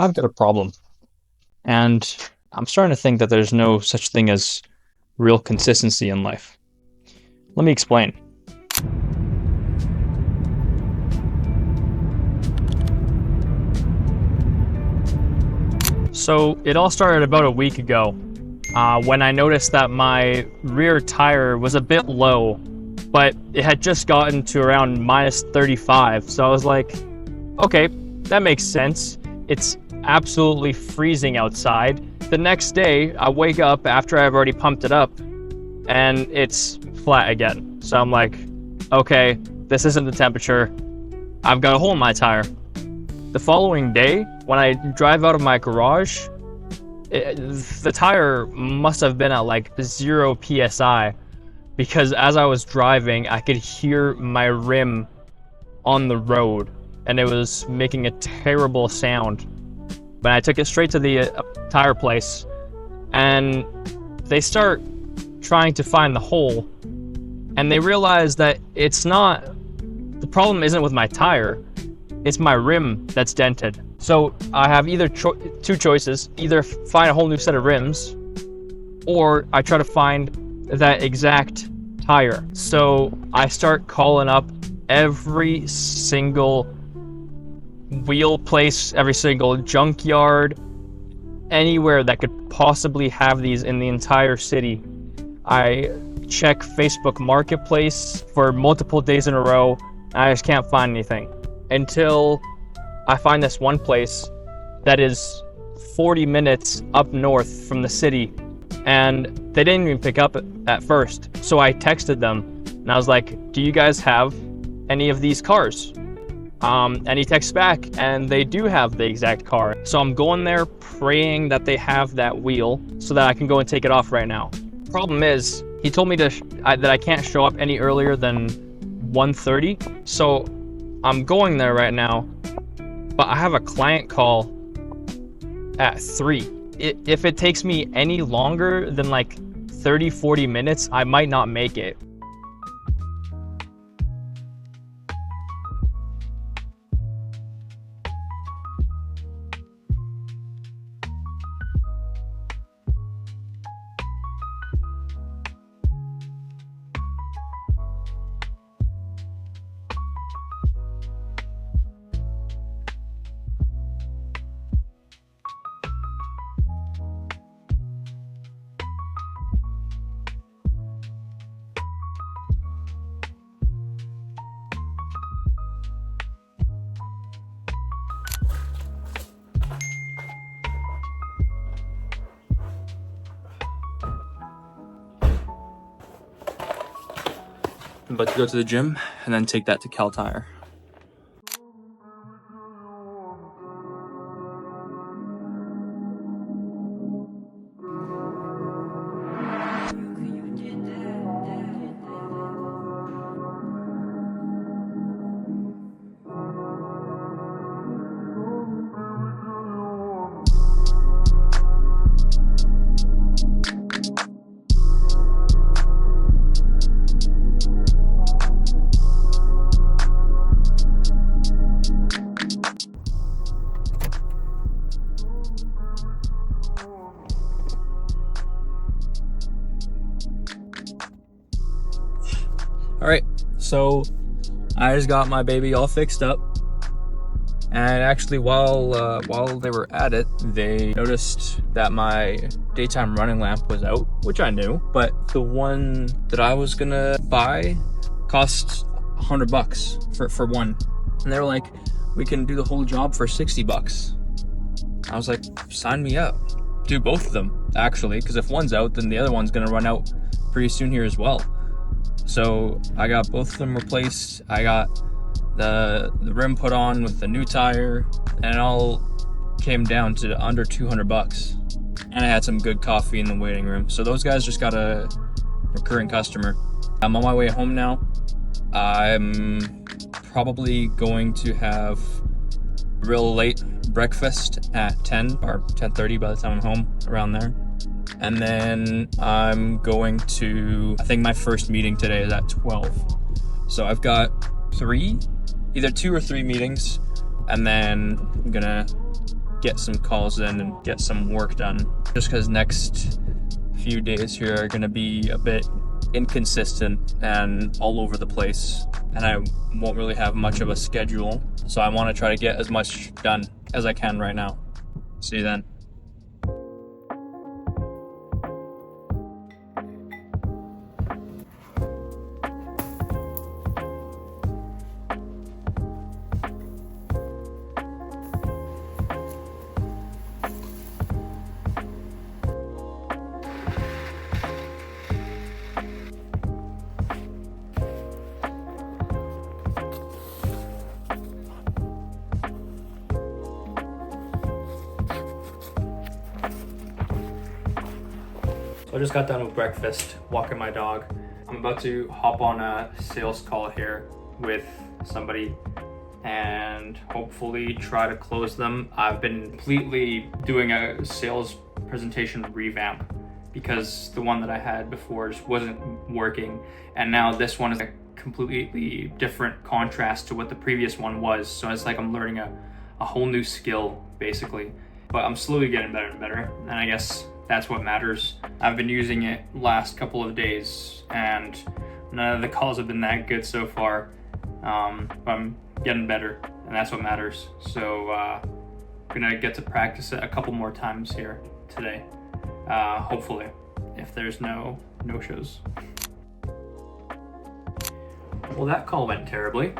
I've got a problem. And I'm starting to think that there's no such thing as real consistency in life. Let me explain. So it all started about a week ago when I noticed that my rear tire was a bit low, but it had just gotten to around minus 35. So I was like, okay, that makes sense. It's absolutely freezing outside. The next day, I wake up after I've already pumped it up and it's flat again. So I'm like, okay, this isn't the temperature. I've got a hole in my tire. The following day, when I drive out of my garage, the tire must have been at like 0 psi, because as I was driving, I could hear my rim on the road and it was making a terrible sound. But I took it straight to the tire place and they start trying to find the hole, and they realize that the problem isn't with my tire, it's my rim that's dented. So I have either two choices: either find a whole new set of rims, or I try to find that exact tire. So I start calling up every single wheel place, every single junkyard, anywhere that could possibly have these in the entire city. I check Facebook Marketplace for multiple days in a row, and I just can't find anything until I find this one place that is 40 minutes up north from the city, and they didn't even pick up at first. So I texted them and I was like, do you guys have any of these cars? And he texts back and they do have the exact car. So I'm going there praying that they have that wheel so that I can go and take it off right now. Problem is, he told me that I can't show up any earlier than 1:30. So I'm going there right now, but I have a client call at 3. If it takes me any longer than like 30-40 minutes, I might not make it. I'm about to go to the gym and then take that to Cal Tire. All right, so I just got my baby all fixed up, and actually while they were at it, they noticed that my daytime running lamp was out, which I knew, but the one that I was gonna buy cost $100 for one, and they were like, we can do the whole job for $60. I was like, sign me up. Do both of them, actually, because if one's out, then the other one's gonna run out pretty soon here as well. So I got both of them replaced. I got the rim put on with the new tire, and it all came down to under $200. And I had some good coffee in the waiting room. So those guys just got a recurring customer. I'm on my way home now. I'm probably going to have a real late breakfast at 10 or 10:30 by the time I'm home, around there. And then I'm going to, I think my first meeting today is at 12. So I've got either 2 or 3 meetings, and then I'm gonna get some calls in and get some work done. Just because next few days here are going to be a bit inconsistent and all over the place, and I won't really have much of a schedule. So I want to try to get as much done as I can right now. See you then. So I just got done with breakfast, walking my dog. I'm about to hop on a sales call here with somebody and hopefully try to close them. I've been completely doing a sales presentation revamp because the one that I had before just wasn't working, and now this one is a completely different contrast to what the previous one was. So it's like I'm learning a whole new skill basically, but I'm slowly getting better and better, and I guess that's what matters. I've been using it last couple of days and none of the calls have been that good so far, but I'm getting better and that's what matters. So I'm gonna get to practice it a couple more times here today, hopefully, if there's no shows. Well, that call went terribly.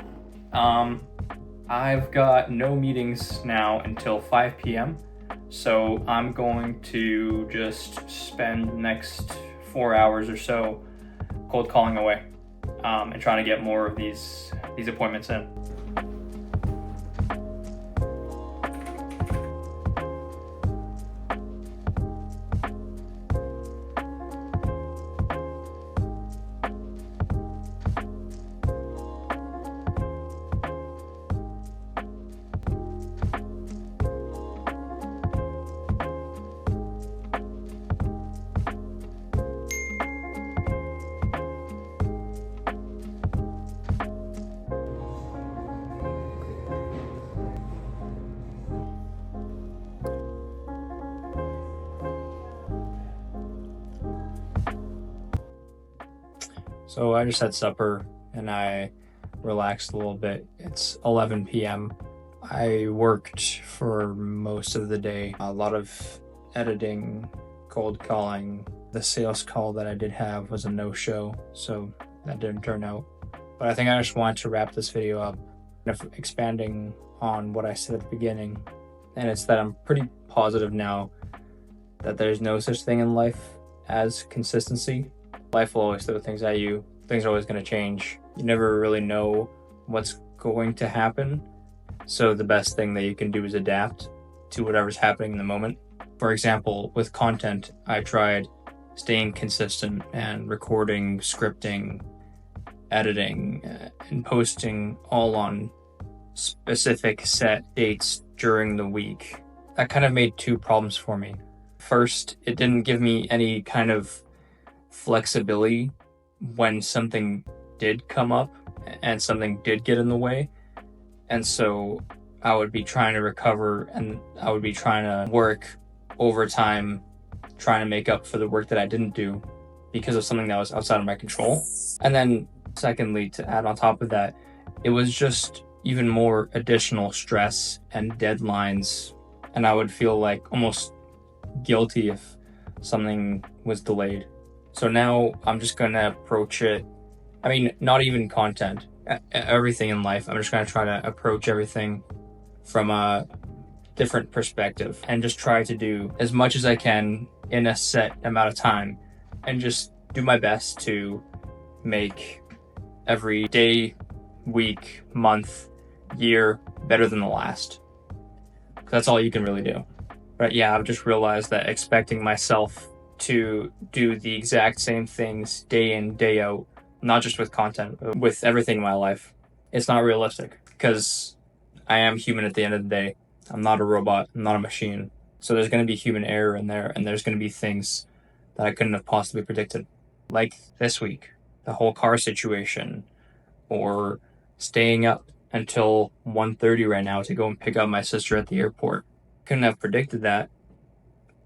I've got no meetings now until 5 p.m. So I'm going to just spend the next 4 hours or so cold calling away, and trying to get more of these appointments in. So I just had supper and I relaxed a little bit. It's 11 p.m. I worked for most of the day. A lot of editing, cold calling. The sales call that I did have was a no-show, so that didn't turn out. But I think I just wanted to wrap this video up, expanding on what I said at the beginning. And it's that I'm pretty positive now that there's no such thing in life as consistency. Life will always throw things at you. Things are always going to change. You never really know what's going to happen. So the best thing that you can do is adapt to whatever's happening in the moment. For example, with content, I tried staying consistent and recording, scripting, editing, and posting all on specific set dates during the week. That kind of made two problems for me. First, it didn't give me any kind of flexibility when something did come up and something did get in the way. And so I would be trying to recover and I would be trying to work overtime, trying to make up for the work that I didn't do because of something that was outside of my control. And then secondly, to add on top of that, it was just even more additional stress and deadlines, and I would feel like almost guilty if something was delayed. So now I'm just gonna approach it, I mean, not even content, everything in life, I'm just gonna try to approach everything from a different perspective and just try to do as much as I can in a set amount of time and just do my best to make every day, week, month, year better than the last. That's all you can really do. But yeah, I've just realized that expecting myself to do the exact same things day in, day out, not just with content, but with everything in my life, it's not realistic because I am human at the end of the day. I'm not a robot, I'm not a machine. So there's going to be human error in there, and there's going to be things that I couldn't have possibly predicted. Like this week, the whole car situation, or staying up until 1:30 right now to go and pick up my sister at the airport. Couldn't have predicted that,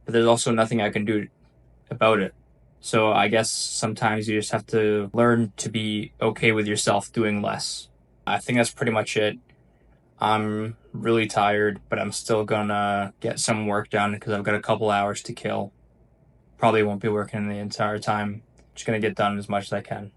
but there's also nothing I can do about it. So I guess sometimes you just have to learn to be okay with yourself doing less. I think that's pretty much it. I'm really tired, but I'm still gonna get some work done because I've got a couple hours to kill. Probably won't be working the entire time. Just gonna get done as much as I can.